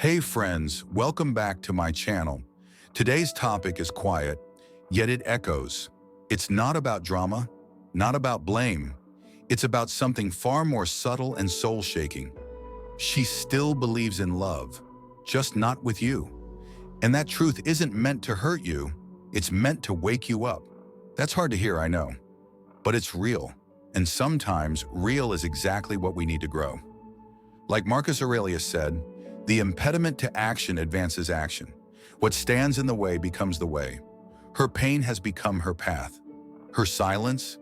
Hey friends, welcome back to my channel. Today's topic is quiet, yet it echoes. It's not about drama, not about blame. It's about something far more subtle and soul-shaking. She still believes in love, just not with you. And that truth isn't meant to hurt you, it's meant to wake you up. That's hard to hear, I know, but it's real. And sometimes real is exactly what we need to grow. Like Marcus Aurelius said, the impediment to action advances action. What stands in the way becomes the way. Her pain has become her path. Her silence,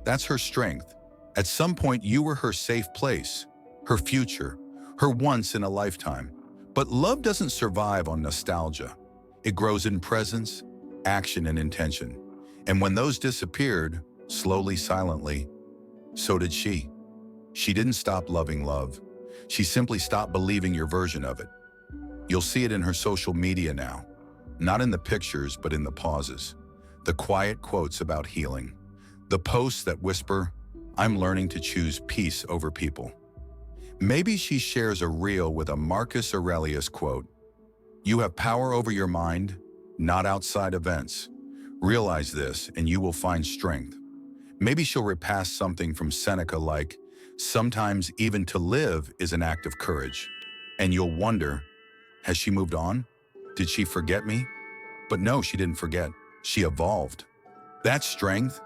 that's her strength. At some point, you were her safe place, her future, her once in a lifetime. But love doesn't survive on nostalgia. It grows in presence, action, and intention. And when those disappeared, slowly, silently, so did she. She didn't stop loving love. She simply stopped believing your version of it. You'll see it in her social media now. Not in the pictures, but in the pauses. The quiet quotes about healing. The posts that whisper, "I'm learning to choose peace over people." Maybe she shares a reel with a Marcus Aurelius quote, "You have power over your mind, not outside events. Realize this and you will find strength." Maybe she'll repass something from Seneca like, "Sometimes even to live is an act of courage." And you'll wonder, has she moved on? Did she forget me? But no, she didn't forget. She evolved. That's strength.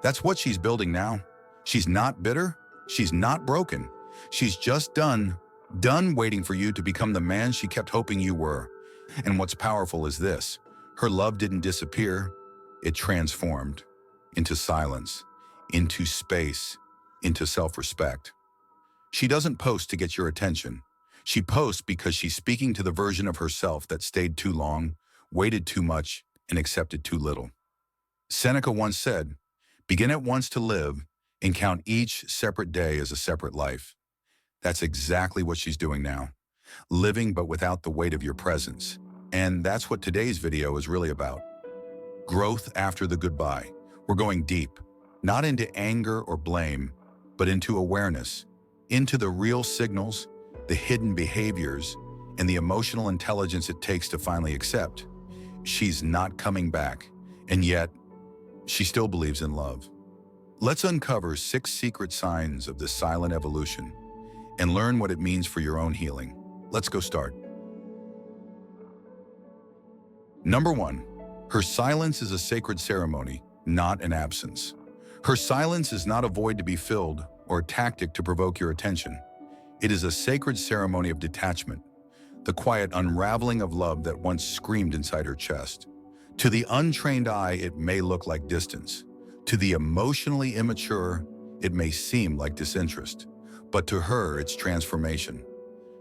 That's what she's building now. She's not bitter. She's not broken. She's just done waiting for you to become the man she kept hoping you were. And what's powerful is this. Her love didn't disappear. It transformed into silence, into space, into self-respect. She doesn't post to get your attention. She posts because she's speaking to the version of herself that stayed too long, waited too much, and accepted too little. Seneca once said, "Begin at once to live and count each separate day as a separate life." That's exactly what she's doing now. Living but without the weight of your presence. And that's what today's video is really about. Growth after the goodbye. We're going deep, not into anger or blame, but into awareness, into the real signals, the hidden behaviors, and the emotional intelligence it takes to finally accept. She's not coming back, and yet, she still believes in love. Let's uncover 6 secret signs of this silent evolution and learn what it means for your own healing. Let's go start. Number 1, her silence is a sacred ceremony, not an absence. Her silence is not a void to be filled or a tactic to provoke your attention. It is a sacred ceremony of detachment, the quiet unraveling of love that once screamed inside her chest. To the untrained eye, it may look like distance. To the emotionally immature, it may seem like disinterest. But to her, it's transformation.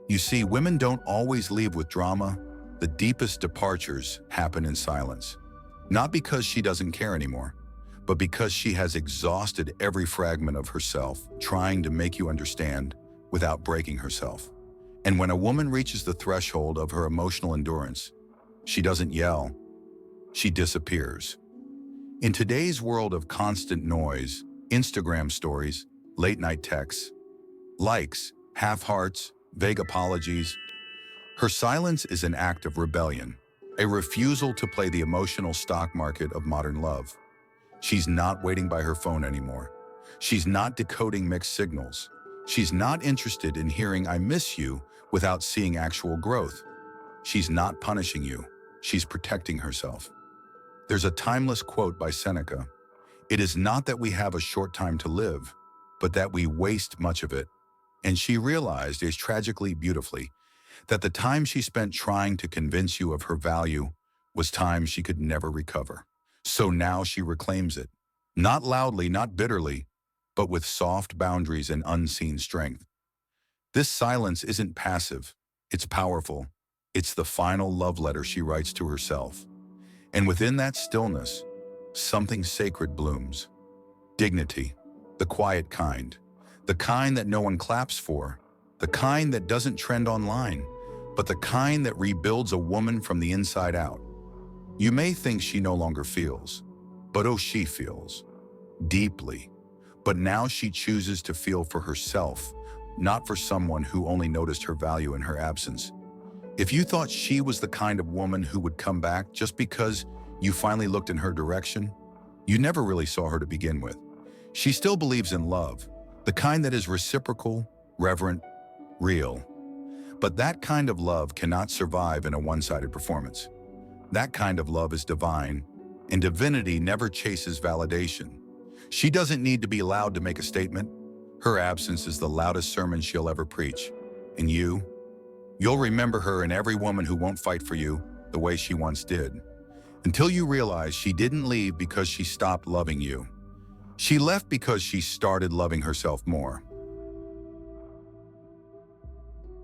You see, women don't always leave with drama. The deepest departures happen in silence. Not because she doesn't care anymore, but because she has exhausted every fragment of herself, trying to make you understand without breaking herself. And when a woman reaches the threshold of her emotional endurance, she doesn't yell, she disappears. In today's world of constant noise, Instagram stories, late-night texts, likes, half-hearts, vague apologies, her silence is an act of rebellion, a refusal to play the emotional stock market of modern love. She's not waiting by her phone anymore. She's not decoding mixed signals. She's not interested in hearing "I miss you" without seeing actual growth. She's not punishing you. She's protecting herself. There's a timeless quote by Seneca. "It is not that we have a short time to live, but that we waste much of it." And she realized, as tragically beautifully, that the time she spent trying to convince you of her value was time she could never recover. So now she reclaims it. Not loudly, not bitterly, but with soft boundaries and unseen strength. This silence isn't passive, it's powerful. It's the final love letter she writes to herself. And within that stillness, something sacred blooms. Dignity, the quiet kind. The kind that no one claps for. The kind that doesn't trend online, but the kind that rebuilds a woman from the inside out. You may think she no longer feels, but oh, she feels. Deeply. But now she chooses to feel for herself, not for someone who only noticed her value in her absence. If you thought she was the kind of woman who would come back just because you finally looked in her direction, you never really saw her to begin with. She still believes in love, the kind that is reciprocal, reverent, real. But that kind of love cannot survive in a one-sided performance. That kind of love is divine, and divinity never chases validation. She doesn't need to be loud to make a statement. Her absence is the loudest sermon she'll ever preach. And you'll remember her in every woman who won't fight for you the way she once did. Until you realize she didn't leave because she stopped loving you. She left because she started loving herself more.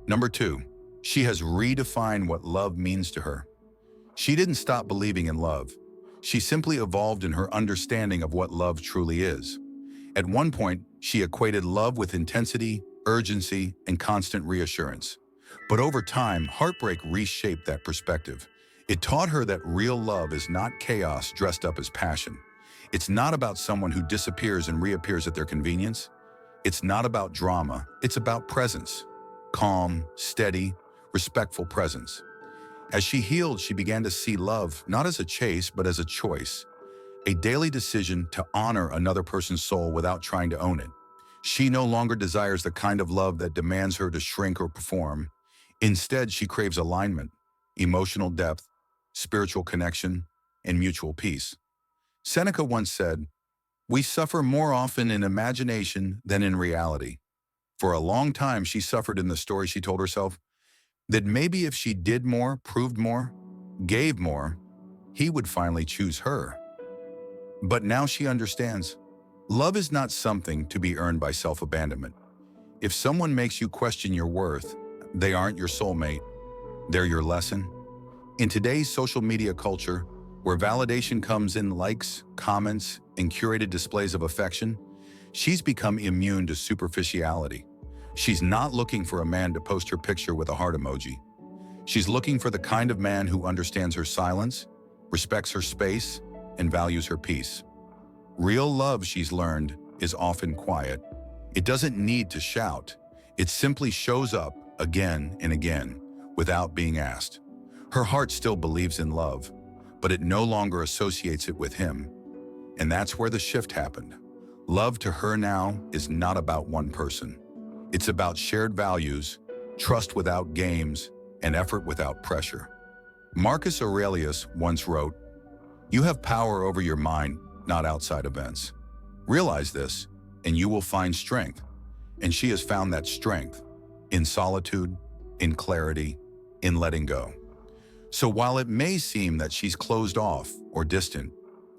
Number 2, she has redefined what love means to her. She didn't stop believing in love. She simply evolved in her understanding of what love truly is. At one point, she equated love with intensity, urgency, and constant reassurance. But over time, heartbreak reshaped that perspective. It taught her that real love is not chaos dressed up as passion. It's not about someone who disappears and reappears at their convenience. It's not about drama. It's about presence. Calm, steady, respectful presence. As she healed, she began to see love not as a chase, but as a choice, a daily decision to honor another person's soul without trying to own it. She no longer desires the kind of love that demands her to shrink or perform. Instead, she craves alignment, emotional depth, spiritual connection, and mutual peace. Seneca once said, "We suffer more often in imagination than in reality." For a long time, she suffered in the story she told herself that maybe if she did more, proved more, gave more, he would finally choose her. But now she understands, love is not something to be earned by self-abandonment. If someone makes you question your worth, they aren't your soulmate, they're your lesson. In today's social media culture, where validation comes in likes, comments, and curated displays of affection, she's become immune to superficiality. She's not looking for a man to post her picture with a heart emoji. She's looking for the kind of man who understands her silence, respects her space, and values her peace. Real love, she's learned, is often quiet. It doesn't need to shout. It simply shows up again and again without being asked. Her heart still believes in love, but it no longer associates it with him. And that's where the shift happened. Love to her now is not about one person. It's about shared values, trust without games, and effort without pressure. Marcus Aurelius once wrote, "You have power over your mind, not outside events. Realize this, and you will find strength." And she has found that strength in solitude, in clarity, in letting go. So while it may seem that she's closed off or distant,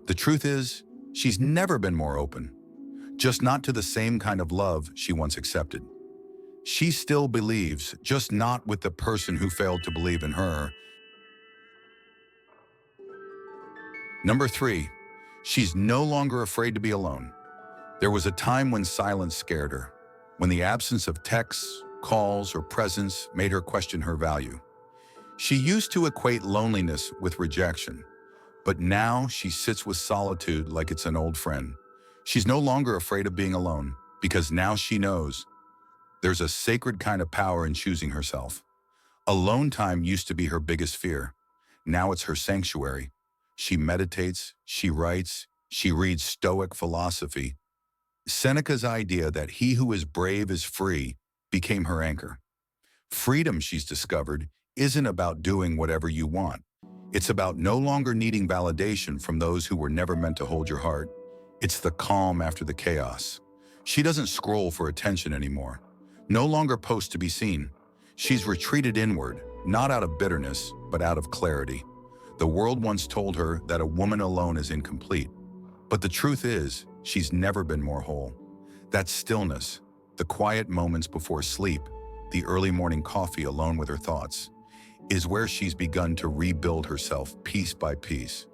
the truth is, she's never been more open, just not to the same kind of love she once accepted. She still believes, just not with the person who failed to believe in her. Number 3, she's no longer afraid to be alone. There was a time when silence scared her, when the absence of texts, calls, or presence made her question her value. She used to equate loneliness with rejection, but now she sits with solitude like it's an old friend. She's no longer afraid of being alone, because now she knows there's a sacred kind of power in choosing herself. Alone time used to be her biggest fear. Now it's her sanctuary. She meditates, she writes, she reads Stoic philosophy. Seneca's idea that he who is brave is free became her anchor. Freedom, she's discovered, isn't about doing whatever you want. It's about no longer needing validation from those who were never meant to hold your heart. It's the calm after the chaos. She doesn't scroll for attention anymore. No longer post to be seen. She's retreated inward, not out of bitterness, but out of clarity. The world once told her that a woman alone is incomplete. But the truth is, she's never been more whole. That stillness, the quiet moments before sleep, the early morning coffee alone with her thoughts, is where she's begun to rebuild herself piece by piece.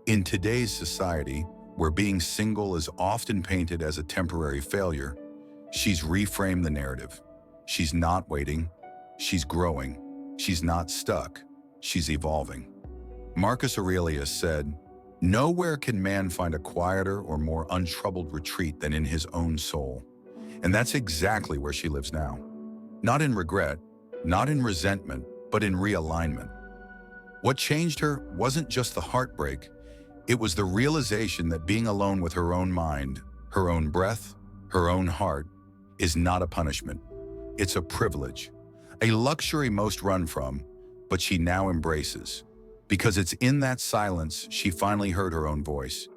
In today's society, where being single is often painted as a temporary failure, she's reframed the narrative. She's not waiting, she's growing. She's not stuck, she's evolving. Marcus Aurelius said, "Nowhere can man find a quieter or more untroubled retreat than in his own soul." And that's exactly where she lives now. Not in regret, not in resentment, but in realignment. What changed her wasn't just the heartbreak, it was the realization that being alone with her own mind, her own breath, her own heart, is not a punishment. It's a privilege, a luxury most run from, but she now embraces. Because it's in that silence she finally heard her own voice,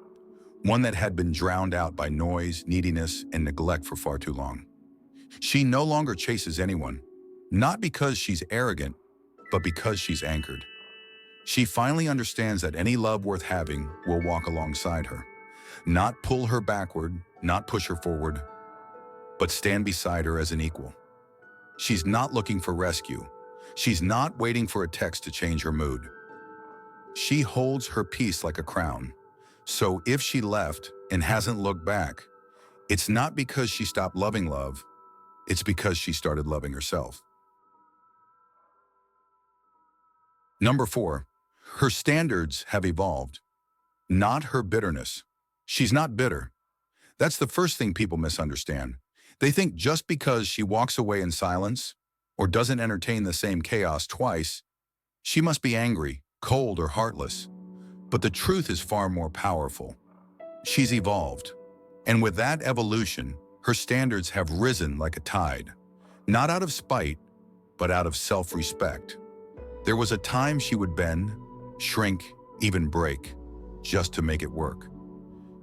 one that had been drowned out by noise, neediness, and neglect for far too long. She no longer chases anyone, not because she's arrogant, but because she's anchored. She finally understands that any love worth having will walk alongside her, not pull her backward, not push her forward, but stand beside her as an equal. She's not looking for rescue. She's not waiting for a text to change her mood. She holds her peace like a crown. So if she left and hasn't looked back, it's not because she stopped loving love, it's because she started loving herself. Number 4, her standards have evolved, not her bitterness. She's not bitter. That's the first thing people misunderstand. They think just because she walks away in silence or doesn't entertain the same chaos twice, she must be angry, cold, or heartless. But the truth is far more powerful. She's evolved. And with that evolution, her standards have risen like a tide, not out of spite, but out of self-respect. There was a time she would bend, shrink, even break, just to make it work.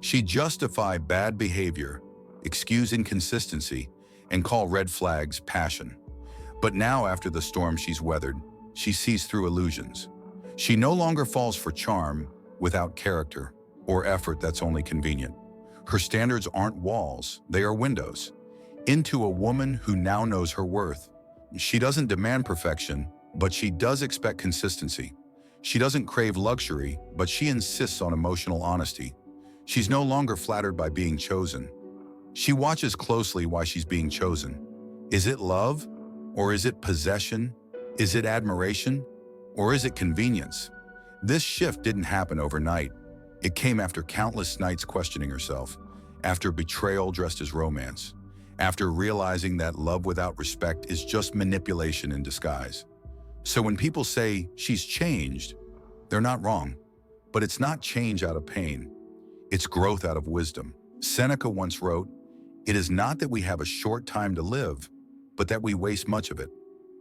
She'd justify bad behavior, excuse inconsistency, and call red flags passion. But now, after the storm she's weathered, she sees through illusions. She no longer falls for charm without character or effort that's only convenient. Her standards aren't walls, they are windows into a woman who now knows her worth. She doesn't demand perfection, but she does expect consistency. She doesn't crave luxury, but she insists on emotional honesty. She's no longer flattered by being chosen. She watches closely why she's being chosen. Is it love? Or is it possession? Is it admiration? Or is it convenience? This shift didn't happen overnight. It came after countless nights questioning herself, after betrayal dressed as romance, after realizing that love without respect is just manipulation in disguise. So when people say she's changed, they're not wrong. But it's not change out of pain. It's growth out of wisdom. Seneca once wrote, "It is not that we have a short time to live, but that we waste much of it."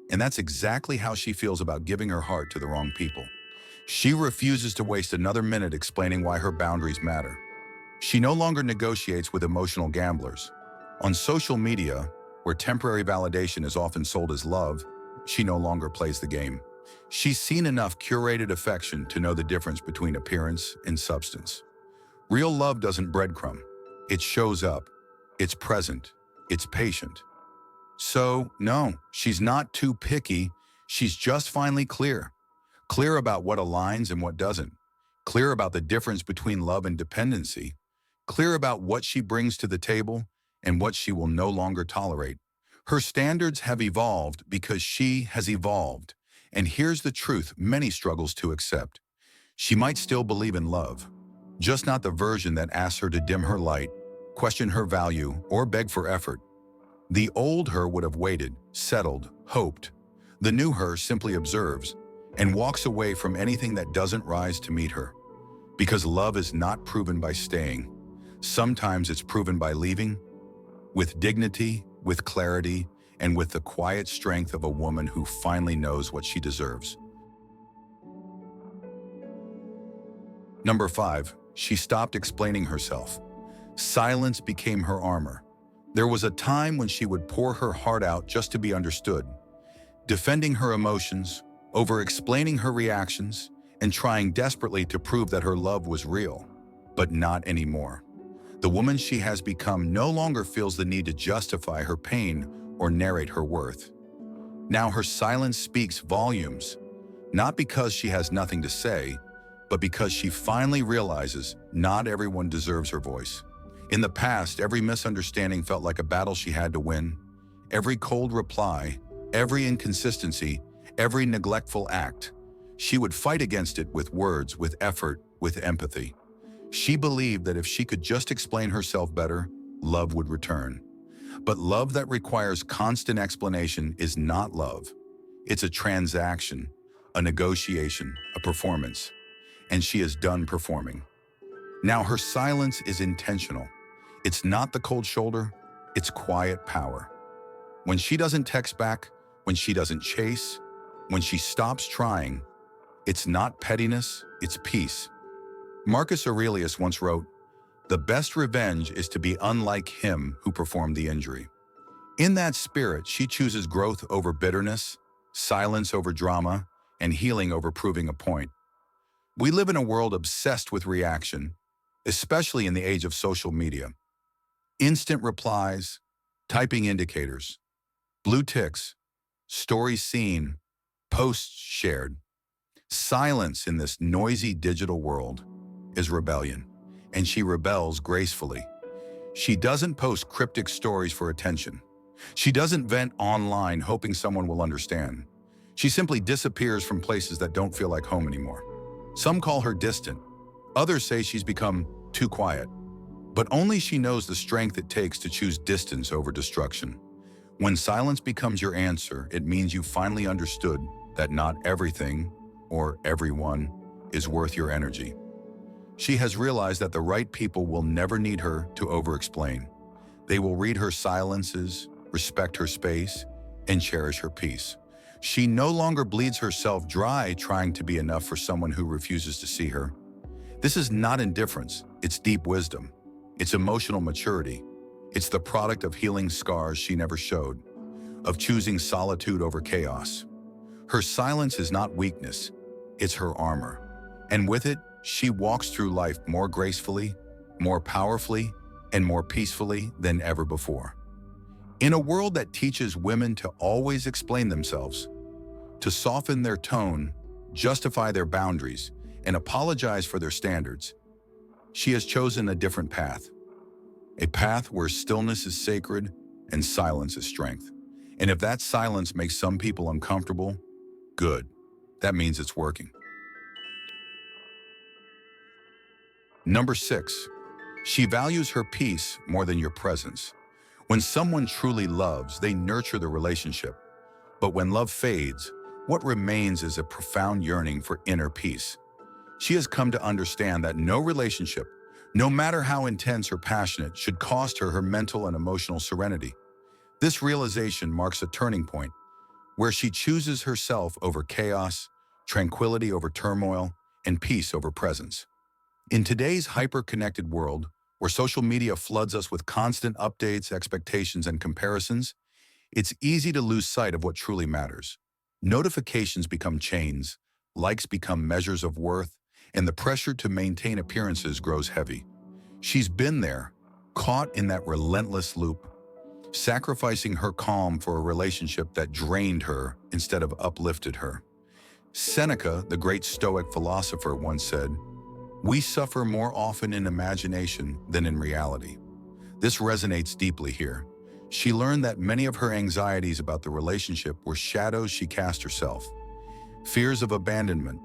And that's exactly how she feels about giving her heart to the wrong people. She refuses to waste another minute explaining why her boundaries matter. She no longer negotiates with emotional gamblers. On social media, where temporary validation is often sold as love, she no longer plays the game. She's seen enough curated affection to know the difference between appearance and substance. Real love doesn't breadcrumb. It shows up. It's present. It's patient. So, no, she's not too picky. She's just finally clear. Clear about what aligns and what doesn't. Clear about the difference between love and dependency. Clear about what she brings to the table and what she will no longer tolerate. Her standards have evolved because she has evolved. And here's the truth many struggles to accept. She might still believe in love, just not the version that asks her to dim her light, question her value, or beg for effort. The old her would have waited, settled, hoped. The new her simply observes and walks away from anything that doesn't rise to meet her. Because love is not proven by staying. Sometimes it's proven by leaving, with dignity, with clarity, and with the quiet strength of a woman who finally knows what she deserves. Number 5, she stopped explaining herself. Silence became her armor. There was a time when she would pour her heart out just to be understood, defending her emotions, over-explaining her reactions, and trying desperately to prove that her love was real, but not anymore. The woman she has become no longer feels the need to justify her pain or narrate her worth. Now her silence speaks volumes, not because she has nothing to say, but because she finally realizes not everyone deserves her voice. In the past, every misunderstanding felt like a battle she had to win. Every cold reply, every inconsistency, every neglectful act, she would fight against it with words, with effort, with empathy. She believed that if she could just explain herself better, love would return. But love that requires constant explanation is not love. It's a transaction, a negotiation, a performance, and she is done performing. Now her silence is intentional. It's not the cold shoulder, it's quiet power. When she doesn't text back, when she doesn't chase, when she stops trying, it's not pettiness, it's peace. Marcus Aurelius once wrote, "The best revenge is to be unlike him who performed the injury." In that spirit, she chooses growth over bitterness, silence over drama, and healing over proving a point. We live in a world obsessed with reaction, especially in the age of social media. Instant replies, typing indicators, blue ticks, stories seen, posts shared. Silence in this noisy digital world is rebellion, and she rebels gracefully. She doesn't post cryptic stories for attention. She doesn't vent online hoping someone will understand. She simply disappears from places that don't feel like home anymore. Some call her distant. Others say she's become too quiet. But only she knows the strength it takes to choose distance over destruction. When silence becomes your answer, it means you finally understood that not everything or everyone is worth your energy. She has realized that the right people will never need her to over-explain. They will read her silences, respect her space, and cherish her peace. She no longer bleeds herself dry trying to be enough for someone who refuses to see her. This is not indifference, it's deep wisdom. It's emotional maturity. It's the product of healing scars she never showed, of choosing solitude over chaos. Her silence is not weakness, it's her armor. And with it, she walks through life more gracefully, more powerfully, and more peacefully than ever before. In a world that teaches women to always explain themselves, to soften their tone, justify their boundaries, and apologize for their standards, she has chosen a different path. A path where stillness is sacred and silence is strength. And if that silence makes some people uncomfortable, good. That means it's working. Number 6, she values her peace more than your presence. When someone truly loves, they nurture the relationship. But when love fades, what remains is a profound yearning for inner peace. She has come to understand that no relationship, no matter how intense or passionate, should cost her her mental and emotional serenity. This realization marks a turning point where she chooses herself over chaos, tranquility over turmoil, and peace over presence. In today's hyper-connected world, where social media floods us with constant updates, expectations, and comparisons, it's easy to lose sight of what truly matters. Notifications become chains, likes become measures of worth, and the pressure to maintain appearances grows heavy. She's been there, caught in that relentless loop, sacrificing her calm for a relationship that drained her instead of uplifted her. Seneca, the great Stoic philosopher, once said, "We suffer more often in imagination than in reality." This resonates deeply here. She learned that many of her anxieties about the relationship were shadows she cast herself. Fears of abandonment,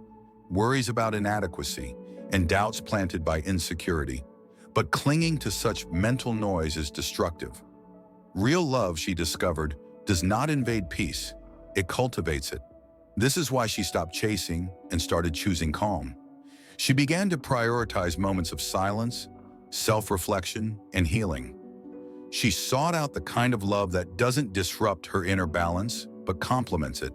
worries about inadequacy, and doubts planted by insecurity. But clinging to such mental noise is destructive. Real love, she discovered, does not invade peace, it cultivates it. This is why she stopped chasing and started choosing calm. She began to prioritize moments of silence, self-reflection, and healing. She sought out the kind of love that doesn't disrupt her inner balance, but complements it.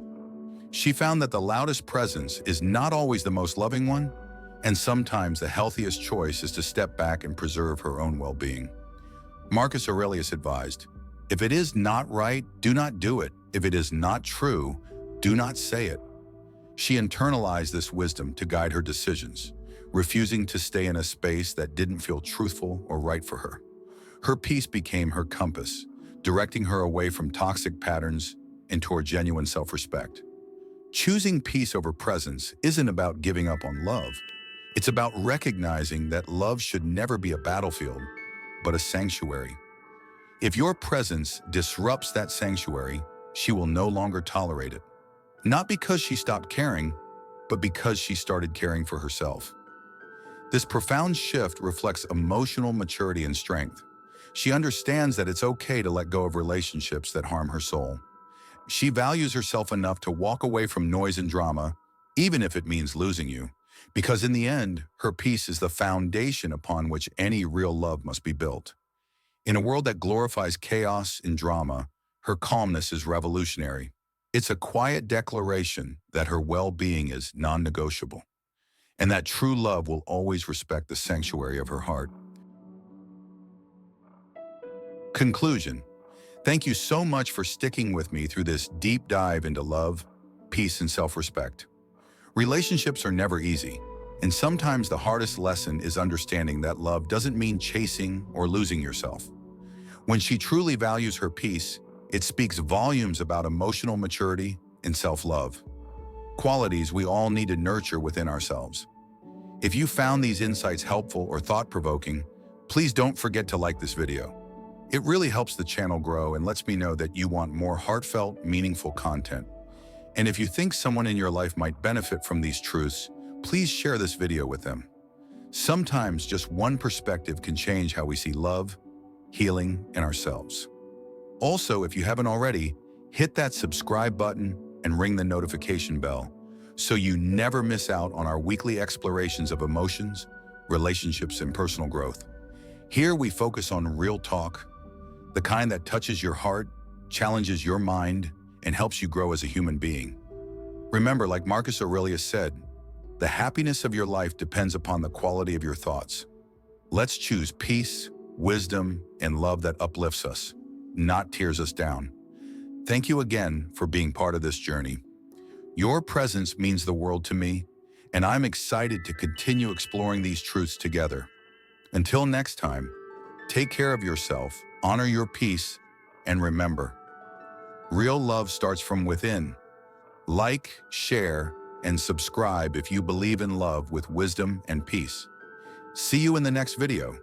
She found that the loudest presence is not always the most loving one, and sometimes the healthiest choice is to step back and preserve her own well-being. Marcus Aurelius advised, "If it is not right, do not do it. If it is not true, do not say it." She internalized this wisdom to guide her decisions, refusing to stay in a space that didn't feel truthful or right for her. Her peace became her compass, directing her away from toxic patterns and toward genuine self-respect. Choosing peace over presence isn't about giving up on love. It's about recognizing that love should never be a battlefield, but a sanctuary. If your presence disrupts that sanctuary, she will no longer tolerate it. Not because she stopped caring, but because she started caring for herself. This profound shift reflects emotional maturity and strength. She understands that it's okay to let go of relationships that harm her soul. She values herself enough to walk away from noise and drama, even if it means losing you, because in the end, her peace is the foundation upon which any real love must be built. In a world that glorifies chaos and drama, her calmness is revolutionary. It's a quiet declaration that her well-being is non-negotiable, and that true love will always respect the sanctuary of her heart. Conclusion. Thank you so much for sticking with me through this deep dive into love, peace, and self-respect. Relationships are never easy, and sometimes the hardest lesson is understanding that love doesn't mean chasing or losing yourself. When she truly values her peace, it speaks volumes about emotional maturity and self-love, qualities we all need to nurture within ourselves. If you found these insights helpful or thought-provoking, please don't forget to like this video. It really helps the channel grow and lets me know that you want more heartfelt, meaningful content. And if you think someone in your life might benefit from these truths, please share this video with them. Sometimes just one perspective can change how we see love, healing, and ourselves. Also, if you haven't already, hit that subscribe button and ring the notification bell so you never miss out on our weekly explorations of emotions, relationships, and personal growth. Here we focus on real talk, the kind that touches your heart, challenges your mind, and helps you grow as a human being. Remember, like Marcus Aurelius said, the happiness of your life depends upon the quality of your thoughts. Let's choose peace, wisdom, and love that uplifts us, not tears us down. Thank you again for being part of this journey. Your presence means the world to me, and I'm excited to continue exploring these truths together. Until next time, take care of yourself, honor your peace, and remember, real love starts from within. Like, share, and subscribe if you believe in love with wisdom and peace. See you in the next video.